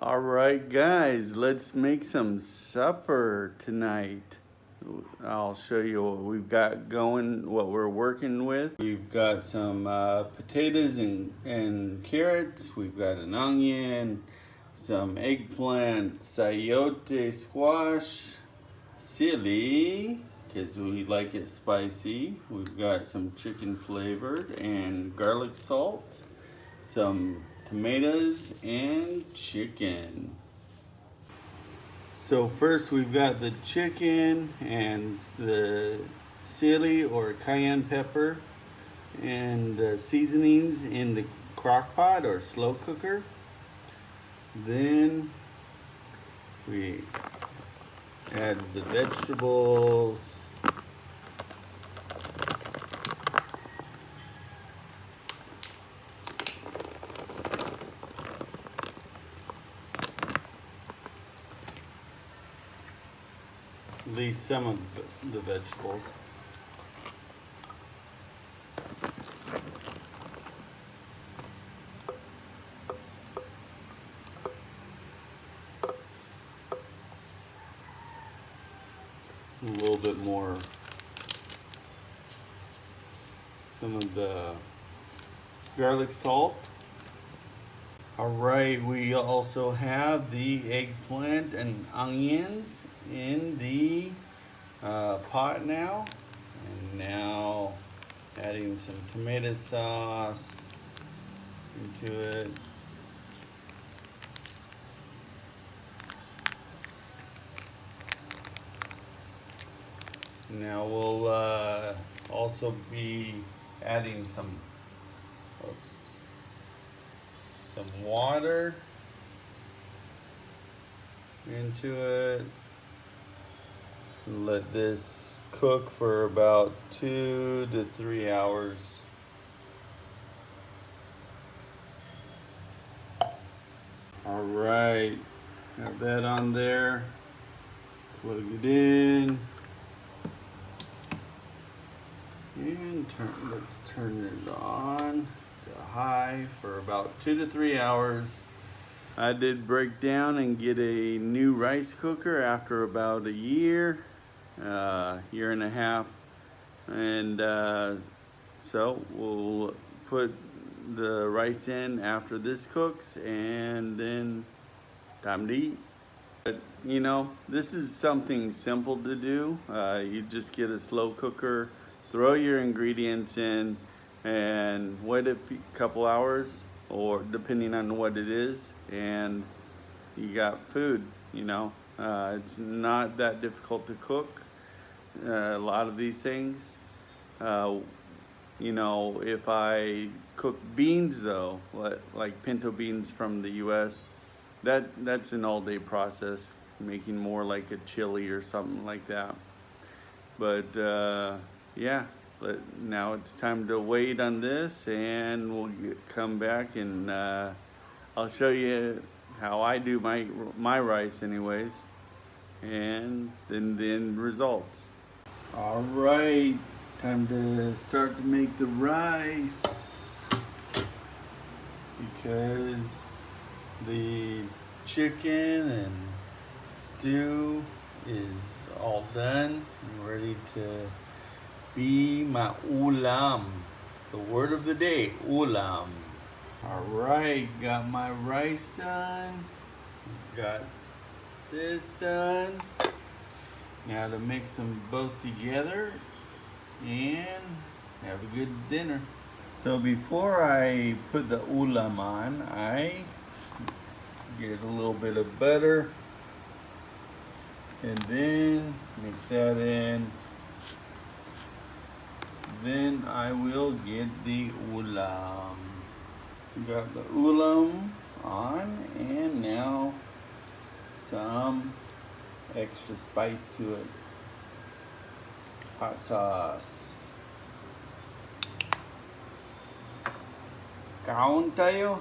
All right, guys, let's make some supper tonight. I'll show you what we've got going, what we're working with. We've got some potatoes and carrots. We've got an onion, some eggplant, sayote squash, chili, because we like it spicy. We've got some chicken flavored and garlic salt, some tomatoes and chicken. So first we've got the chicken and the chili or cayenne pepper and the seasonings in the crock pot or slow cooker. Then we add the vegetables. At least some of the vegetables. A little bit more. Some of the garlic salt. All right, we also have the eggplant and onions in the pot now. And now adding some tomato sauce into it. Now we'll also be adding some water into it. Let this cook for about 2 to 3 hours. All right, got that on there. Plug it in. And let's turn it on to high for about 2 to 3 hours. I did break down and get a new rice cooker after about a year and a half. And so we'll put the rice in after this cooks and then time to eat. But you know, this is something simple to do. You just get a slow cooker, throw your ingredients in, and wait a couple hours, or depending on what it is, and you got food. You know, it's not that difficult to cook. A lot of these things. You know, if I cook beans though, like pinto beans from the U.S., that's an all-day process, making more like a chili or something like that. But yeah, but now it's time to wait on this, and we'll come back and I'll show you how I do my rice anyways, and then the end results. All right, time to start to make the rice, because the chicken and stew is all done and ready to be my ulam. The word of the day, ulam. All right, got my rice done. Got this done. Now to mix them both together and have a good dinner. So before I put the ulam on, I get a little bit of butter and then mix that in. Then I will get the ulam. Got the ulam on, and now some extra spice to it. Hot sauce. Kaon tayo.